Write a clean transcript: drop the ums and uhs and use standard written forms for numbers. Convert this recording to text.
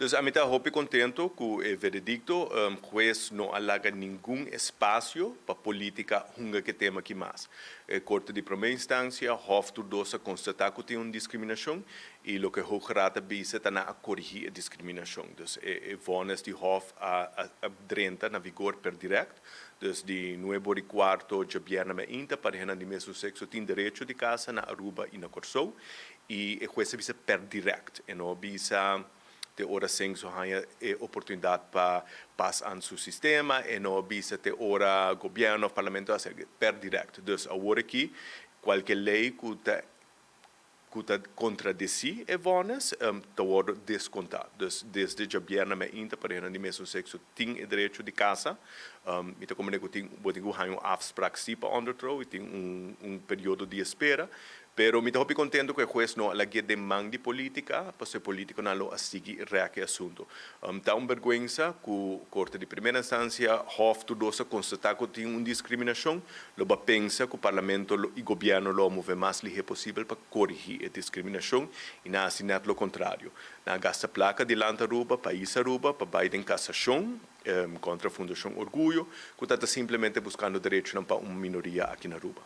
Entonces, a mí está muy contento con el veredicto. Juez no alarga ningún espacio para política que tema aquí más. Corte de primera instancia, Hof Turdosa constatar que tiene una discriminación y lo que Hoge Raad dice está a corregir la discriminación. Entonces, vones de Hof a drenta na vigor per direct. Dus de nuevo e quarto de viernes inta para gente de mesmo sexo tem direito de casa na Aruba e na Corsou e o juez visa per direct e não visa de hora sem so haya oportunidade para passar no sistema e não visa de hora governo parlamento per direct. Dus agora aqui qualquer lei que contradici e vonas te worden descontar. Dus desde de viernes inta para gente de mesmo sexo tem o direito de casa. Então, como eu tenho uma afspraak para ondertrouw, tem período de espera, pero me estou contente que o juez não alague demanda política, para ser político não lo assigi reaque assunto. Está vergonha que o Corte de Primeira Instância, Hof Turdosa, constatar que tem uma discriminação, lo pensa que o Parlamento e o governo lo move mais livre possível para corrigir a discriminação e não assinar o contrário. Na gasta placa de Land Aruba, País Aruba, para Biden cassação, contra a Fundação Orgulho, que está simplesmente buscando direitos para uma minoria aqui na Aruba.